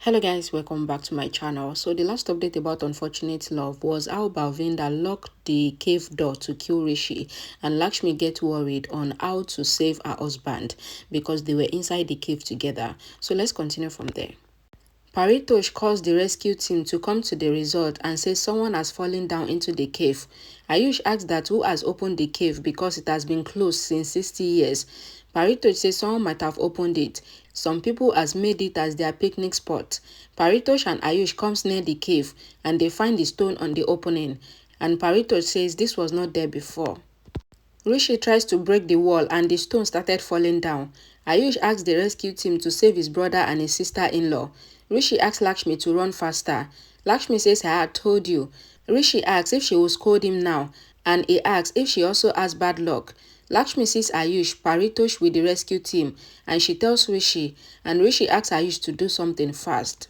Hello guys, welcome back to my channel. So the last update about Unfortunate Love was how Balvinda locked the cave door to kill Rishi, and Lakshmi get worried on how to save her husband because they were inside the cave together. So let's continue from there. Paritosh calls the rescue team to come to the resort and says someone has fallen down into the cave. Ayush asks that who has opened the cave because it has been closed since 60 years. Paritosh says someone might have opened it. Some people has made it as their picnic spot. Paritosh and Ayush comes near the cave and they find the stone on the opening. And Paritosh says this was not there before. Rishi tries to break the wall and the stone started falling down. Ayush asks the rescue team to save his brother and his sister-in-law. Rishi asks Lakshmi to run faster. Lakshmi says I had told you. Rishi asks if she will scold him now, and he asks if she also has bad luck. Lakshmi sees Ayush, Paritosh with the rescue team, and she tells Rishi, and Rishi asks Ayush to do something fast.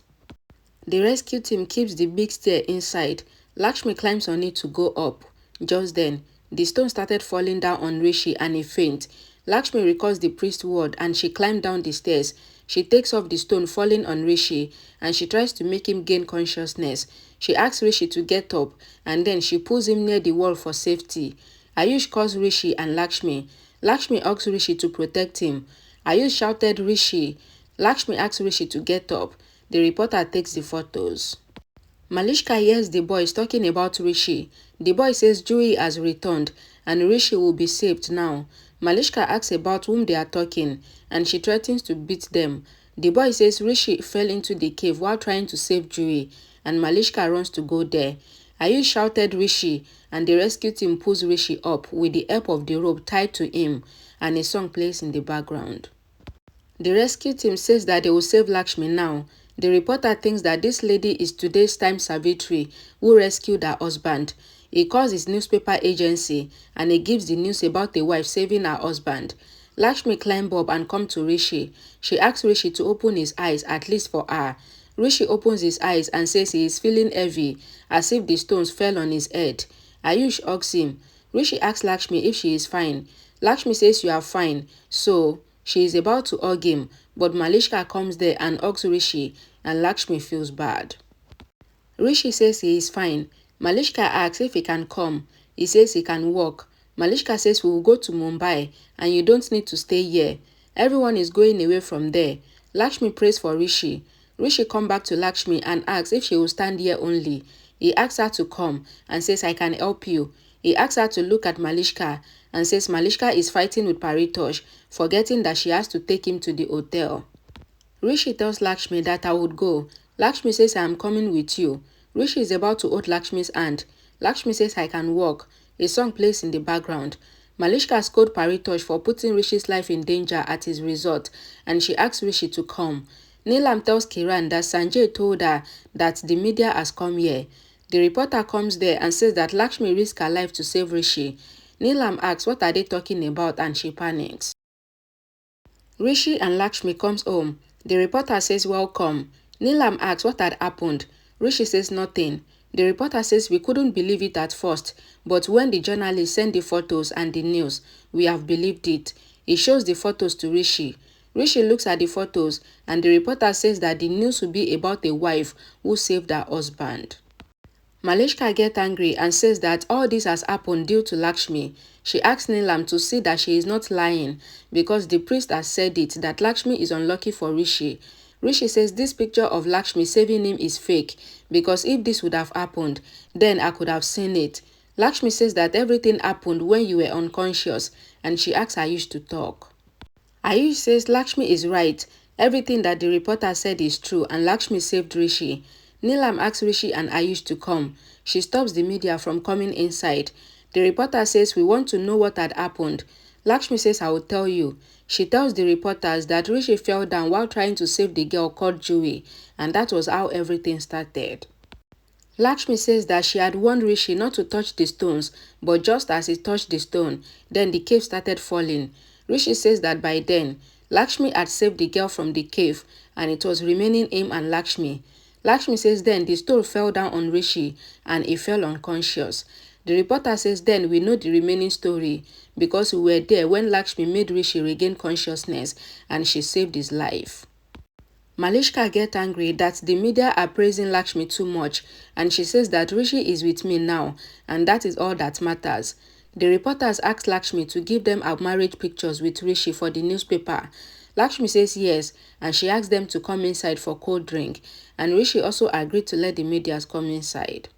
The rescue team keeps the big stair inside. Lakshmi climbs on it to go up. Just then, the stone started falling down on Rishi and he faints. Lakshmi recalls the priest's word and she climbed down the stairs. She takes off the stone falling on Rishi and she tries to make him gain consciousness. She asks Rishi to get up and then she pulls him near the wall for safety. Ayush calls Rishi and Lakshmi. Lakshmi asks Rishi to protect him. Ayush shouted Rishi. Lakshmi asks Rishi to get up. The reporter takes the photos. Malishka hears the boys talking about Rishi. The boy says Joey has returned and Rishi will be saved now. Malishka asks about whom they are talking and she threatens to beat them. The boy says Rishi fell into the cave while trying to save Joey and Malishka runs to go there. Ayush shouted Rishi and the rescue team pulls Rishi up with the help of the rope tied to him and a song plays in the background. The rescue team says that they will save Lakshmi now. The reporter thinks that this lady is today's Time Savitri who rescued her husband. He calls his newspaper agency and he gives the news about the wife saving her husband. Lakshmi climbs up and comes to Rishi. She asks Rishi to open his eyes at least for her. Rishi opens his eyes and says he is feeling heavy as if the stones fell on his head. Ayush hugs him. Rishi asks Lakshmi if she is fine. Lakshmi says you are fine, so she is about to hug him, but Malishka comes there and hugs Rishi and Lakshmi feels bad. Rishi says he is fine. Malishka asks if he can come. He says he can walk. Malishka says we will go to Mumbai and you don't need to stay here. Everyone is going away from there. Lakshmi prays for Rishi. Rishi comes back to Lakshmi and asks if she will stand here only. He asks her to come and says I can help you. He asks her to look at Malishka and says Malishka is fighting with Paritosh, forgetting that she has to take him to the hotel. Rishi tells Lakshmi that I would go. Lakshmi says I am coming with you. Rishi is about to hold Lakshmi's hand. Lakshmi says I can walk. A song plays in the background. Malishka scolds Paritosh for putting Rishi's life in danger at his resort and she asks Rishi to come. Neelam tells Kiran that Sanjay told her that the media has come here. The reporter comes there and says that Lakshmi risked her life to save Rishi. Neelam asks what are they talking about and she panics. Rishi and Lakshmi comes home. The reporter says welcome. Neelam asks what had happened. Rishi says nothing. The reporter says we couldn't believe it at first, but when the journalist sent the photos and the news, we have believed it. He shows the photos to Rishi. Rishi looks at the photos and the reporter says that the news will be about a wife who saved her husband. Malishka gets angry and says that all this has happened due to Lakshmi. She asks Neelam to see that she is not lying because the priest has said it that Lakshmi is unlucky for Rishi. Rishi says this picture of Lakshmi saving him is fake because if this would have happened, then I could have seen it. Lakshmi says that everything happened when you were unconscious and she asks Ayush to talk. Ayush says Lakshmi is right. Everything that the reporter said is true and Lakshmi saved Rishi. Neelam asks Rishi and Ayush to come. She stops the media from coming inside. The reporter says we want to know what had happened. Lakshmi says I will tell you. She tells the reporters that Rishi fell down while trying to save the girl called Joey, and that was how everything started. Lakshmi says that she had warned Rishi not to touch the stones, but just as he touched the stone, then the cave started falling. Rishi says that by then, Lakshmi had saved the girl from the cave and it was remaining him and Lakshmi. Lakshmi says then the stone fell down on Rishi and he fell unconscious. The reporter says then we know the remaining story because we were there when Lakshmi made Rishi regain consciousness and she saved his life. Malishka gets angry that the media are praising Lakshmi too much, and she says that Rishi is with me now and that is all that matters. The reporters ask Lakshmi to give them her marriage pictures with Rishi for the newspaper. Lakshmi says yes, and she asks them to come inside for cold drink, and Rishi also agreed to let the media come inside.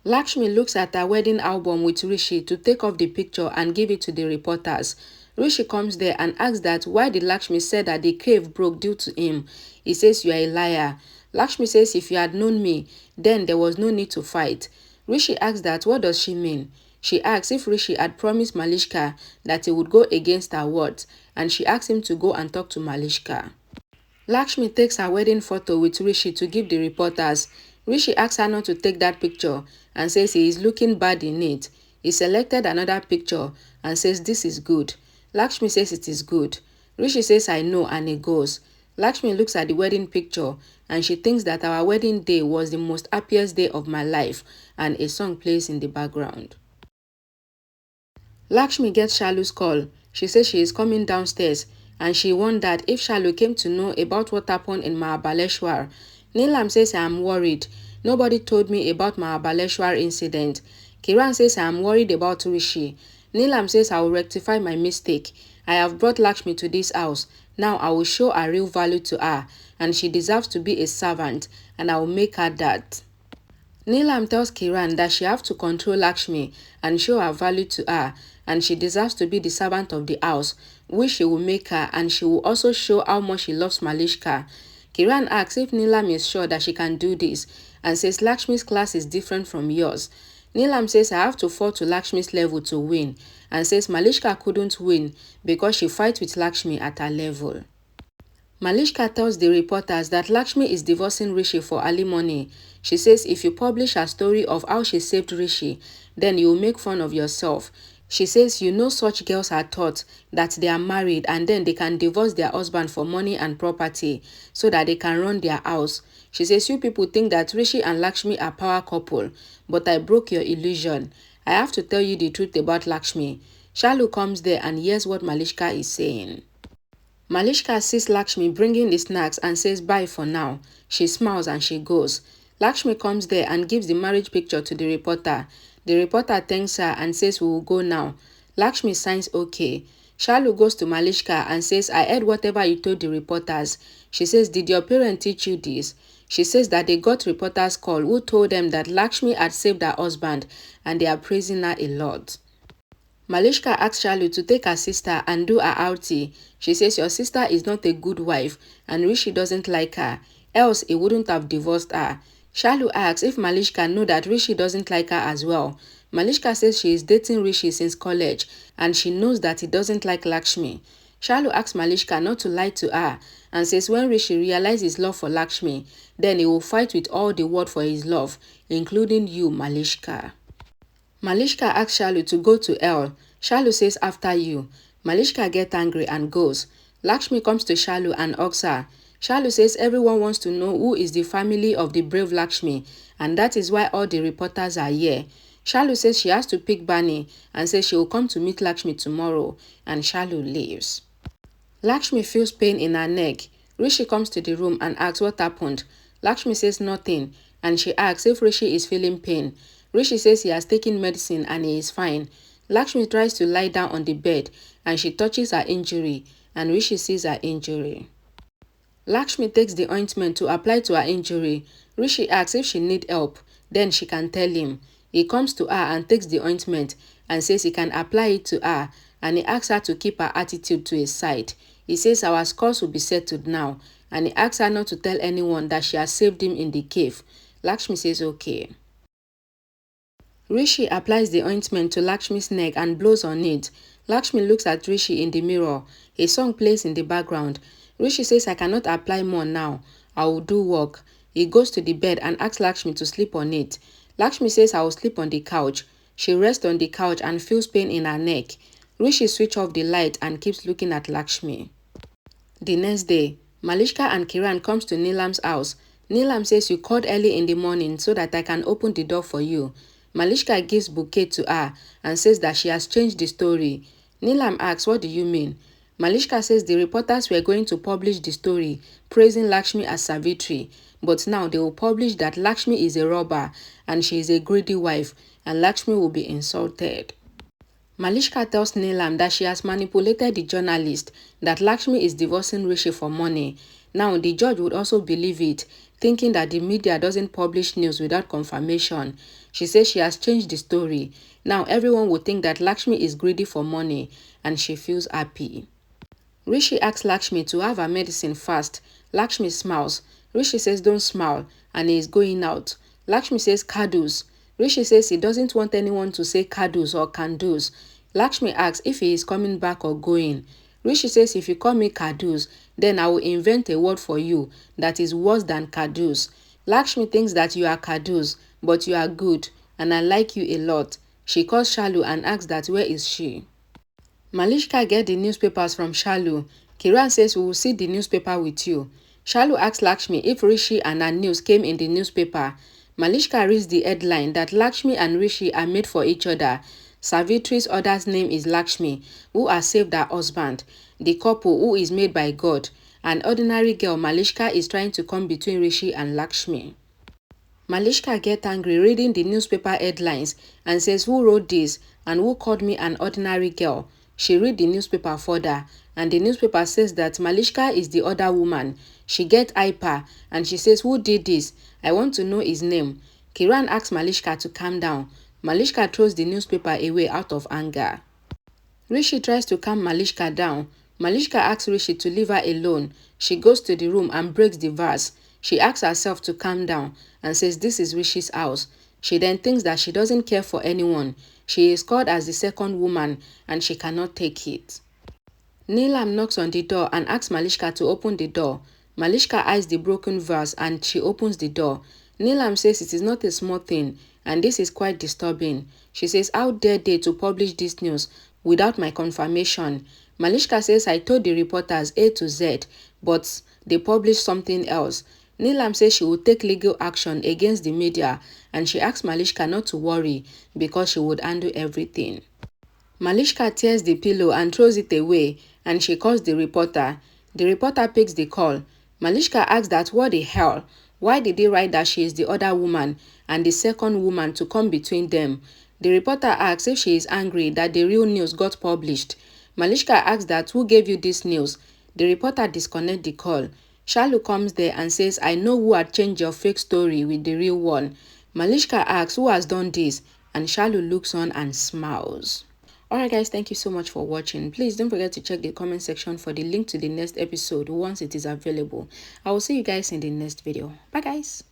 Lakshmi looks at her wedding album with Rishi to take off the picture and give it to the reporters. Rishi comes there and asks that why did Lakshmi say that the cave broke due to him. He says you are a liar. Lakshmi says if you had known me, then there was no need to fight. Rishi asks that what does she mean? She asks if Rishi had promised Malishka that he would go against her words, and she asks him to go and talk to Malishka. Lakshmi takes her wedding photo with Rishi to give the reporters. Rishi asks her not to take that picture and says he is looking bad in it. He selected another picture and says this is good. Lakshmi says it is good. Rishi says I know and he goes. Lakshmi looks at the wedding picture and she thinks that our wedding day was the most happiest day of my life, and a song plays in the background. Lakshmi gets Shalu's call. She says she is coming downstairs and she wondered if Shalu came to know about what happened in Mahabaleshwar. Neelam says I am worried. Nobody told me about Mahabaleshwar incident. Kiran says I am worried about Rishi. Neelam says I will rectify my mistake. I have brought Lakshmi to this house. Now I will show her real value to her, and she deserves to be a servant, and I will make her that. Neelam tells Kiran that she has to control Lakshmi and show her value to her, and she deserves to be the servant of the house, which she will make her, and she will also show how much she loves Malishka. Kiran asks if Neelam is sure that she can do this, and says Lakshmi's class is different from yours. Neelam says I have to fall to Lakshmi's level to win, and says Malishka couldn't win because she fights with Lakshmi at her level. Malishka tells the reporters that Lakshmi is divorcing Rishi for alimony. She says if you publish a story of how she saved Rishi, then you will make fun of yourself. She says you know such girls are taught that they are married and then they can divorce their husband for money and property so that they can run their house. She says you people think that Rishi and Lakshmi are power couple, but I broke your illusion. I have to tell you the truth about Lakshmi. Shalu comes there and hears what Malishka is saying. Malishka sees Lakshmi bringing the snacks and says bye for now. She smiles and she goes. Lakshmi comes there and gives the marriage picture to the reporter. The reporter thanks her and says we will go now. Lakshmi signs okay. Shalu goes to Malishka and says I heard whatever you told the reporters. She says did your parents teach you this? She says that they got reporters call who told them that Lakshmi had saved her husband and they are praising her a lot. Malishka asks Shalu to take her sister and do her outie. She says your sister is not a good wife and Rishi doesn't like her, else he wouldn't have divorced her. Shalu asks if Malishka knows that Rishi doesn't like her as well. Malishka says she is dating Rishi since college and she knows that he doesn't like Lakshmi. Shalu asks Malishka not to lie to her and says when Rishi realizes his love for Lakshmi, then he will fight with all the world for his love, including you, Malishka. Malishka asks Shalu to go to hell. Shalu says after you. Malishka gets angry and goes. Lakshmi comes to Shalu and asks her. Shalu says everyone wants to know who is the family of the brave Lakshmi, and that is why all the reporters are here. Shalu says she has to pick Bani and says she will come to meet Lakshmi tomorrow, and Shalu leaves. Lakshmi feels pain in her neck. Rishi comes to the room and asks what happened. Lakshmi says nothing, and she asks if Rishi is feeling pain. Rishi says he has taken medicine and he is fine. Lakshmi tries to lie down on the bed and she touches her injury, and Rishi sees her injury. Lakshmi takes the ointment to apply to her injury. Rishi asks if she needs help, then she can tell him. He comes to her and takes the ointment and says he can apply it to her, and he asks her to keep her attitude to his side. He says our scores will be settled now, and he asks her not to tell anyone that she has saved him in the cave. Lakshmi says okay. Rishi applies the ointment to Lakshmi's neck and blows on it. Lakshmi looks at Rishi in the mirror. A song plays in the background. Rishi says I cannot apply more now. I will do work. He goes to the bed and asks Lakshmi to sleep on it. Lakshmi says I will sleep on the couch. She rests on the couch and feels pain in her neck. Rishi switches off the light and keeps looking at Lakshmi. The next day, Malishka and Kiran comes to Neelam's house. Neelam says you called early in the morning so that I can open the door for you. Malishka gives bouquet to her and says that she has changed the story. Neelam asks, what do you mean? Malishka says the reporters were going to publish the story praising Lakshmi as Savitri, but now they will publish that Lakshmi is a robber and she is a greedy wife and Lakshmi will be insulted. Malishka tells Neelam that she has manipulated the journalist that Lakshmi is divorcing Rishi for money. Now the judge would also believe it, thinking that the media doesn't publish news without confirmation. She says she has changed the story. Now everyone would think that Lakshmi is greedy for money and she feels happy. Rishi asks Lakshmi to have her medicine fast. Lakshmi smiles. Rishi says don't smile and he is going out. Lakshmi says kadus. Rishi says he doesn't want anyone to say kadus or kandus. Lakshmi asks if he is coming back or going. Rishi says if you call me kadus, then I will invent a word for you that is worse than kadus. Lakshmi thinks that you are kadus, but you are good and I like you a lot. She calls Shalu and asks that where is she. Malishka gets the newspapers from Shalu. Kiran says we will see the newspaper with you. Shalu asks Lakshmi if Rishi and her news came in the newspaper. Malishka reads the headline that Lakshmi and Rishi are made for each other. Savitri's other's name is Lakshmi, who has saved her husband. The couple who is made by God. An ordinary girl, Malishka, is trying to come between Rishi and Lakshmi. Malishka gets angry reading the newspaper headlines and says who wrote this and who called me an ordinary girl. She read the newspaper further and the newspaper says that Malishka is the other woman. She gets hyper and she says who did this? I want to know his name. Kiran asks Malishka to calm down. Malishka throws the newspaper away out of anger. Rishi tries to calm Malishka down. Malishka asks Rishi to leave her alone. She goes to the room and breaks the vase. She asks herself to calm down and says this is Rishi's house. She then thinks that she doesn't care for anyone. She is called as the second woman and she cannot take it. Neelam knocks on the door and asks Malishka to open the door. Malishka eyes the broken vase and she opens the door. Neelam says it is not a small thing and this is quite disturbing. She says how dare they to publish this news without my confirmation. Malishka says I told the reporters A to Z, but they published something else. Neelam says she would take legal action against the media and she asks Malishka not to worry because she would handle everything. Malishka tears the pillow and throws it away and she calls the reporter. The reporter picks the call. Malishka asks that what the hell? Why did they write that she is the other woman and the second woman to come between them? The reporter asks if she is angry that the real news got published. Malishka asks that who gave you this news? The reporter disconnects the call. Shalu comes there and says, I know who had changed your fake story with the real one. Malishka asks who has done this and Shalu looks on and smiles. Alright guys, thank you so much for watching. Please don't forget to check the comment section for the link to the next episode once it is available. I will see you guys in the next video. Bye guys.